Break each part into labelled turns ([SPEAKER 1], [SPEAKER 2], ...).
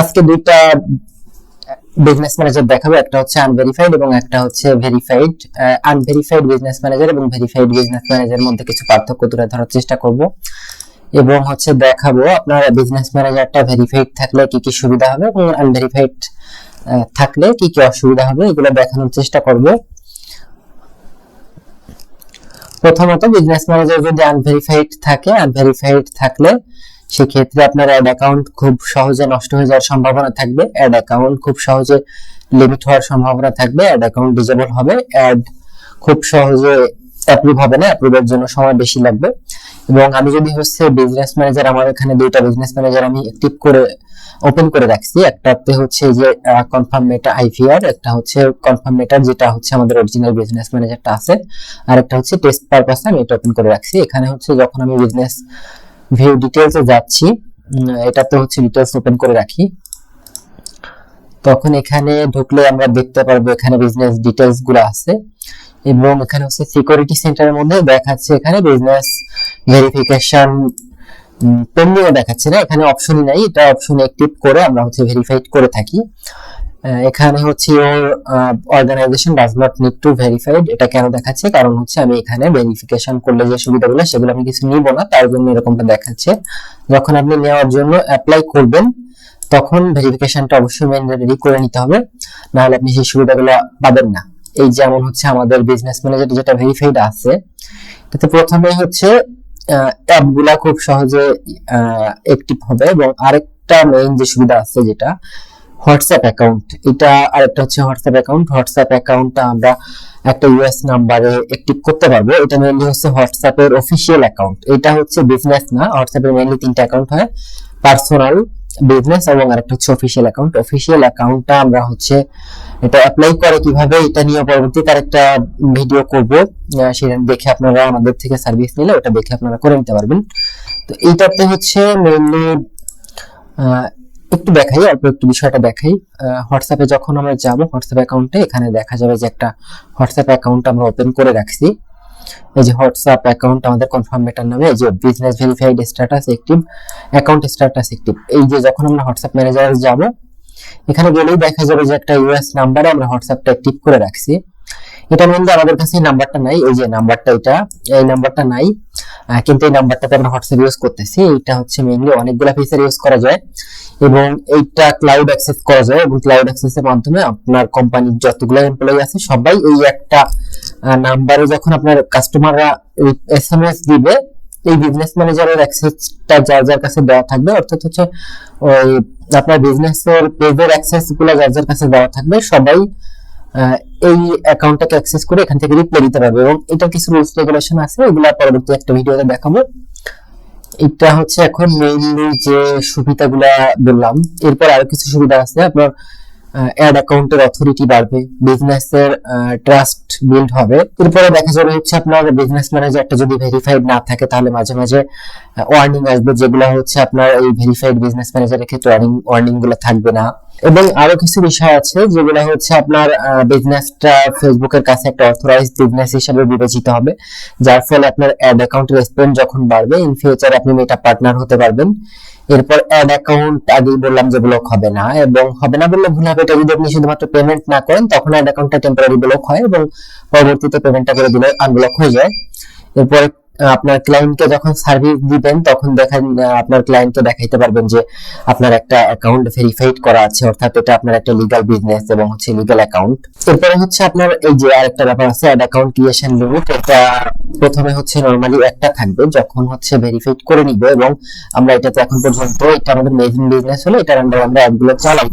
[SPEAKER 1] আজকে দুইটা business manager দেখাবো, একটা হচ্ছে আনভেরিফাইড এবং একটা হচ্ছে ভেরিফাইড। আনভেরিফাইড বিজনেস ম্যানেজার এবং ভেরিফাইড বিজনেস ম্যানেজারের মধ্যে কিছু পার্থক্য তুলে ধরার চেষ্টা করব এবং হচ্ছে দেখাবো আপনার বিজনেস ম্যানেজারটা ভেরিফাইড থাকলে কি কি সুবিধা হবে এবং আনভেরিফাইড থাকলে কি কি অসুবিধা হবে, এগুলো দেখানোর চেষ্টা করব। প্রথমত বিজনেস ম্যানেজার যদি আনভেরিফাইড থাকলে সেক্ষেত্রে আপনার অ্যাড অ্যাকাউন্ট খুব সহজে নষ্ট হয়ে যাওয়ার সম্ভাবনা থাকবে, অ্যাড অ্যাকাউন্ট খুব সহজে লিমিট হওয়ার সম্ভাবনা থাকবে, অ্যাড অ্যাকাউন্ট ডিসেবল হবে, অ্যাড খুব সহজে অ্যাপ্রুভ হবে না, অ্যাপ্রুভের জন্য সময় বেশি লাগবে। এবং আমি যদি হচ্ছে বিজনেস ম্যানেজার, আমার এখানে দুইটা বিজনেস ম্যানেজার আমি অ্যাক্টিভ করে ওপেন করে রাখছি। একটাতে হচ্ছে যে কনফার্ম মেটা আইভিআর, একটা হচ্ছে কনফার্ম মেটার যেটা হচ্ছে আমাদের অরিজিনাল বিজনেস ম্যানেজারটা আছে, আর একটা হচ্ছে টেস্ট পারপাসে আমি এটা ওপেন করে রাখছি। এখানে হচ্ছে যখন আমি বিজনেস ভিউ ডিটেইলসে যাচ্ছি, এটাতে হচ্ছে ডিটেইলস ওপেন করে রাখি, তখন এখানে ঢুকলে আমরা দেখতে পারবো এখানে বিজনেস ডিটেইলস গুলো আছে এবং এখানে হচ্ছে সিকিউরিটি সেন্টারের মধ্যে দেখাচ্ছে এখানে বিজনেস ভেরিফিকেশন পেন্ডিং দেখাচ্ছে না, এখানে অপশনই নাই, এটা অপশন অ্যাক্টিভ করে আমরা হচ্ছে ভেরিফাইড করে থাকি। এখানে হচ্ছে your organization does not need to verified, এটা কেন দেখাচ্ছে? কারণ হচ্ছে আমি এখানে ভেরিফিকেশন করলে যে সুবিধাগুলো সেগুলো আমি কিছু নিব না, তার জন্য এরকমটা দেখাচ্ছে। যখন আপনি নেওয়ার জন্য অ্যাপ্লাই করবেন তখন ভেরিফিকেশনটা অবশ্যই ম্যান্ডেটরি করে নিতে হবে, না হলে আপনি সেই সুবিধাগুলো পাবেন না। এই যেমন হচ্ছে আমাদের বিজনেস ম্যানেজার যেটা ভেরিফাইড আছে, এটাতে প্রথমে হচ্ছে অ্যাপগুলা খুব সহজে অ্যাক্টিভ হবে এবং আরেকটা মেইন যে সুবিধা আছে যেটা হোয়াটসঅ্যাপ অ্যাকাউন্ট, এটা আরেকটা হচ্ছে হোয়াটসঅ্যাপ অ্যাকাউন্টটা আমরা একটা ইউএস নাম্বারে অ্যাক্টিভ করতে পারবো। এটা মেইনলি হচ্ছে হোয়াটসঅ্যাপের অফিশিয়াল অ্যাকাউন্ট, এটা হচ্ছে বিজনেস না। হোয়াটসঅ্যাপের মেইনলি তিনটা অ্যাকাউন্ট হয়, পার্সোনাল, বিজনেস এবং আরেকটা হচ্ছে অফিশিয়াল অ্যাকাউন্ট। অফিশিয়াল অ্যাকাউন্টটা আমরা হচ্ছে এটা অ্যাপ্লাই করে কিভাবে এটা নিয়ে পরবর্তীতে আরেকটা ভিডিও করব, সেটা দেখে আপনারা আমাদের থেকে সার্ভিস নিলে ওটা দেখে আপনারা করে নিতে পারবেন। তো এইটাতে হচ্ছে মেইনলি একটু দেখাই, অল্প একটু বিষয়টা দেখাই। হোয়াটসঅ্যাপে যখন আমরা যাব, হোয়াটসঅ্যাপ অ্যাকাউন্টে এখানে দেখা যাবে যে একটা হোয়াটসঅ্যাপ অ্যাকাউন্ট আমরা ওপেন করে রাখছি। এই যে হোয়াটসঅ্যাপ অ্যাকাউন্ট আমাদের কনফার্ম মেটার নামে, এই যে business verified status active, account status active. এই যে যখন আমরা হোয়াটসঅ্যাপ ম্যানেজারে যাব, এখানে গেলেই দেখা যাবে যে একটা ইউএস নাম্বারে আমরা হোয়াটসঅ্যাপটা অ্যাক্টিভ করে রাখছি। এটা মধ্যে আমাদের কাছে এই নাম্বারটা নাই, এই যে নাম্বারটা, এই নাম্বারটা নাই, কিন্তু এই নাম্বারটাতে আমরা হোয়াটসঅ্যাপ ইউজ করতেছি। এটা হচ্ছে মেইনলি অনেকগুলো ফিচার ইউজ করা যায় এবং এইটা ক্লাউড অ্যাক্সেস করা যায় এবং ক্লাউড অ্যাক্সেসের মাধ্যমে আপনার কোম্পানির যতগুলো এমপ্লয়ি আছে সবাই এই একটা নাম্বারে যখন আপনার কাস্টমাররা এসএমএস দিবে, এই বিজনেস ম্যানেজারের অ্যাক্সেসটা যার যার কাছে দেওয়া থাকবে, অর্থাৎ হচ্ছে ওই আপনার বিজনেসের পেজের অ্যাক্সেস গুলো যার যার কাছে দেওয়া থাকবে, সবাই এই অ্যাকাউন্টটাকে অ্যাক্সেস করে এখান থেকে রিপ্লাই দিতে পারবে এবং এটা কিছু রুলস রেগুলেশন আছে, এগুলো পরবর্তী একটা ভিডিওতে দেখাবো। এটা হচ্ছে এখন মেইনলি যে সুবিধাগুলা বললাম। এরপর আরো কিছু সুবিধা আছে, আপনার অ্যাড অ্যাকাউন্টের অথরিটি বাড়বে, বিজনেসের ট্রাস্ট বিল্ড হবে। এরপরে দেখা যাবে হচ্ছে আপনার বিজনেস ম্যানেজারটা যদি ভেরিফাইড না থাকে তাহলে মাঝে মাঝে ওয়ার্নিং আসবে, যেগুলো হচ্ছে আপনার এই ভেরিফাইড বিজনেস ম্যানেজারের ক্ষেত্রে ওয়ার্নিং গুলো থাকবে না। এবং আরো কিছু বিষয় আছে যেগুলো হচ্ছে আপনার বিজনেসটা ফেসবুকের কাছে একটা অথরাইজড বিজনেস হিসেবে বিবেচিত হবে, যার ফলে আপনার অ্যাড অ্যাকাউন্টের স্পেন্ড যখন বাড়বে, ইন ফিউচার আপনি মেটা পার্টনার হতে পারবেন। এরপর অ্যাড অ্যাকাউন্ট আগেই বললাম যে ব্লক হবে না, এবং হবে না বললে ভুল হবে, এটা যদি আপনি শুধুমাত্র পেমেন্ট না করেন তখন অ্যাড অ্যাকাউন্টটা টেম্পোরারি ব্লক হয় এবং পরবর্তীতে পেমেন্টটা করে দিলে আনব্লক হয়ে যায়। এরপর আপনার ক্লায়েন্টকে যখন সার্ভিস দিবেন তখন দেখেন আপনার ক্লায়েন্টকে দেখাইতে পারবেন যে আপনার একটা অ্যাকাউন্ট ভেরিফাইড করা আছে, অর্থাৎ এটা আপনার একটা লিগ্যাল বিজনেস এবং হচ্ছে লিগ্যাল অ্যাকাউন্ট। এরপরে হচ্ছে আপনার এই যে আরেকটা ব্যাপার আছে অ্যাড অ্যাকাউন্ট ক্রিয়েশন লিমিট, এটা প্রথমে হচ্ছে নরমালি একটা থাকবে, যখন হচ্ছে ভেরিফাইড করে নিবে এবং আমরা এটাতে এখন পর্যন্ত এটা আমাদের মেইন বিজনেস হলো, এটার আন্ডারে আমরা অ্যাডগুলো চালাই,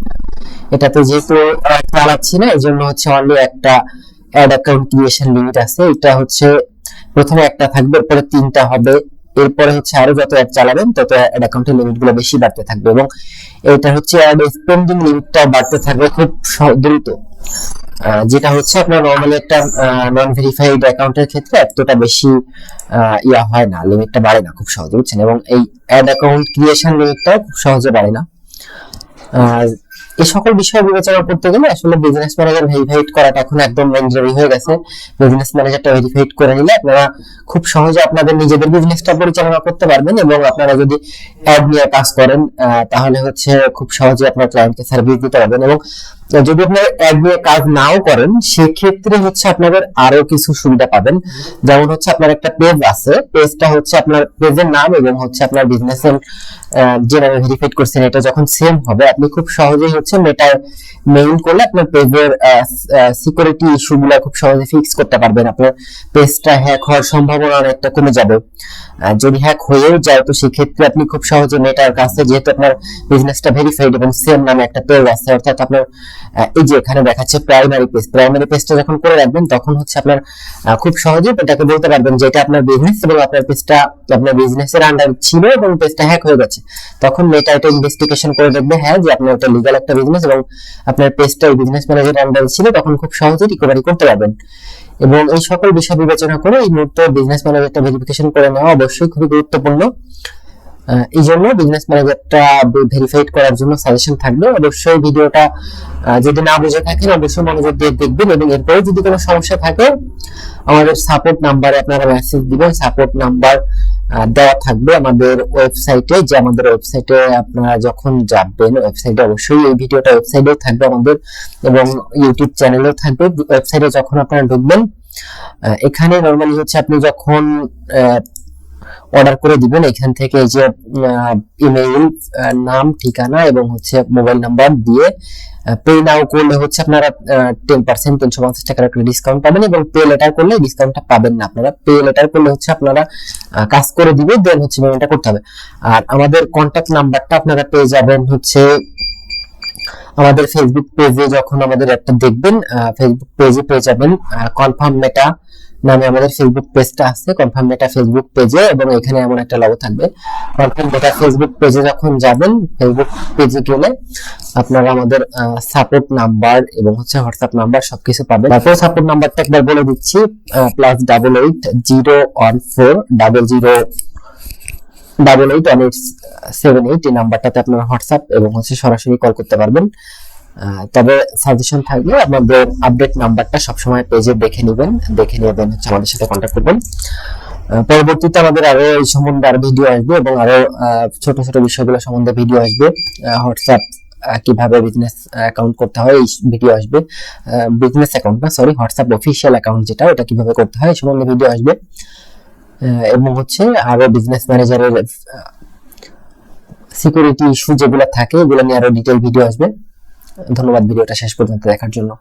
[SPEAKER 1] এটাতে যেহেতু চালাচ্ছি না এই জন্য হচ্ছে অনলি একটা অ্যাড অ্যাকাউন্ট ক্রিয়েশন লিমিট আছে। এটা হচ্ছে প্রথমে একটা থাকবে, এরপরে তিনটা হবে, এরপরে হচ্ছে আরো যত অ্যাড চালাবেন তত অ্যাড অ্যাকাউন্টের লিমিট গুলো বেশি বাড়তে থাকবে এবং এটা হচ্ছে অ্যাড স্পেন্ডিং লিমিটটা বাড়তে থাকবে খুব দ্রুত, যেটা হচ্ছে আপনার নরমালি একটা নন ভেরিফাইড অ্যাকাউন্টের ক্ষেত্রে এতটা বেশি হয় না, লিমিটটা বাড়ে না খুব সহজে, বুঝছেন? এবং এই অ্যাড অ্যাকাউন্ট ক্রিয়েশন লিমিটটা খুব সহজে বাড়ে না। এই সকল বিষয় বিবেচনা করতে গেলে আসলে বিজনেস ম্যানেজার ভেরিফাইড করাটা এখন একদম ম্যান্ডেটরি হয়ে গেছে। বিজনেস ম্যানেজারটা ভেরিফাইড করে নিলে আপনারা খুব সহজে আপনাদের নিজেদের বিজনেসটা পরিচালনা করতে পারবেন, এবং আপনারা যদি অ্যাড নিয়ে কাজ করেন তাহলে হচ্ছে খুব সহজে আপনার ক্লায়েন্টকে সার্ভিস দিতে পারবেন। এবং যদি আপনার অ্যাড নিয়ে কাজ নাও করেন সেক্ষেত্রে হচ্ছে আপনাদের আরো কিছু সুবিধা পাবেন। যেমন হচ্ছে আপনার একটা পেজ আছে, পেজটা হচ্ছে আপনার পেজের নাম এবং হচ্ছে আপনার বিজনেসের যে নামে ভেরিফাইড করছেন এটা যখন সেম হবে, আপনি খুব সহজেই হচ্ছে মেটা মেইল করলে আপনার পেজের সিকিউরিটি ইস্যুগুলো খুব সহজে ফিক্স করতে পারবেন। আপনার পেজটা হ্যাক হওয়ার সম্ভাবনা অনেকটা কমে যাবে। যদি হ্যাক হয়েও যায় তো সেক্ষেত্রে আপনি খুব সহজে মেটার কাছে, যেহেতু আপনার বিজনেসটা ভেরিফাইড এবং সেম নামে একটা পেজ আছে, অর্থাৎ আপনার এই যে এখানে দেখাচ্ছে প্রাইমারি পেজটা যখন করে রাখবেন তখন হচ্ছে আপনার খুব সহজে এটাকে বলতে পারবেন যে এটা আপনার বিজনেস এবং আপনার পেজটা আপনার বিজনেসের আন্ডার ছিল এবং পেজটা হ্যাক হয়ে গেছে। তখন মেটা এটা ইনভেস্টিগেশন করে দেখবে হ্যাঁ যে আপনার এটা লিগ্যাল একটা বিজনেস এবং আপনার পেজটা ওই বিজনেস ম্যানেজারের আন্ডারে ছিল, তখন খুব সহজে রিকভারি করতে পারবেন। এবং এই সকল বিষয় বিবেচনা করে এই মুহূর্তে বিজনেস ম্যানেজারটা ভেরিফিকেশন করে নেওয়া অবশ্যই খুবই গুরুত্বপূর্ণ। এই জন্য বিজনেস ম্যানেজারটা ভেরিফাইড করার জন্য সাজেশন থাকবে। অবশ্যই ভিডিওটা যদি না বুঝে থাকেন অবশ্যই মনোযোগ দিয়ে দেখবেন, এবং এরপরে যদি কোনো সমস্যা থাকে আমাদের সাপোর্ট নাম্বারে আপনারা মেসেজ দিবেন। সাপোর্ট নাম্বার দেওয়া থাকবে আমাদের ওয়েবসাইটে, যে আমাদের ওয়েবসাইটে আপনারা যখন যাবেন ওয়েবসাইটে অবশ্যই এই ভিডিওটা ওয়েবসাইটেও থাকবে আমাদের, এবং ইউটিউব চ্যানেলেও থাকবে। ওয়েবসাইটে যখন আপনারা ঢুকবেন এখানে নরমালি হচ্ছে আপনি যখন অর্ডার করে দিবেন এখান থেকে এই যে ইমেইল, নাম, ঠিকানা এবং হচ্ছে মোবাইল নাম্বার দিয়ে পে নাও করলে হচ্ছে আপনারা 10% 350 টাকার একটা ডিসকাউন্ট পাবেন, এবং পে লেটার করলে ডিসকাউন্টটা পাবেন না। আপনারা পে লেটার করলে হচ্ছে আপনারা কাজ করে দিবে দেন হচ্ছে পেমেন্টটা করতে হবে। আর আমাদের কন্টাক্ট নাম্বারটা আপনারা পেয়ে যাবেন হচ্ছে আমাদের ফেসবুক পেজে, যখন আমাদের একটা দেখবেন ফেসবুক পেজে পেয়ে যাবেন কনফার্ম মেটা নামে আমাদের ফেসবুক পেজটা আছে, কনফার্ম মেটা ফেসবুক পেজে, এবং এখানে এমন একটা লোগো থাকবে। কনফার্ম মেটা ফেসবুক পেজে যখন যাবেন ফেসবুক পেজে গেলে আপনারা আমাদের সাপোর্ট নাম্বার এবং হচ্ছে হোয়াটসঅ্যাপ নাম্বার সবকিছু পাবেন। তারপর সাপোর্ট নাম্বারটা একবার বলে দিচ্ছি, +88 014 00 88 178 এই নাম্বারটাতে আপনারা হোয়াটসঅ্যাপ এবং হচ্ছে সরাসরি কল করতে পারবেন। তবে সাজেশন থাকলে আমাদের আপডেট নাম্বারটা সবসময় পেজে দেখে নেবেন হচ্ছে আমাদের সাথে কন্ট্যাক্ট করবেন। পরবর্তীতে আমাদের আরো এই সম্বন্ধে আরো ভিডিও আসবে এবং আরো ছোট ছোট বিষয়গুলো সম্বন্ধে ভিডিও আসবে। হোয়াটসঅ্যাপ কিভাবে বিজনেস অ্যাকাউন্ট করতে হয় এই ভিডিও আসবে, বিজনেস অ্যাকাউন্ট না সরি হোয়াটসঅ্যাপ অফিসিয়াল অ্যাকাউন্ট যেটা, ওটা কিভাবে করতে হয় এই সম্বন্ধে ভিডিও আসবে। এবং হচ্ছে আরো বিজনেস ম্যানেজারের সিকিউরিটি ইস্যু যেগুলো থাকে এগুলো নিয়ে আরো ডিটেইল ভিডিও আসবে। ধন্যবাদ ভিডিওটা শেষ পর্যন্ত দেখার জন্য।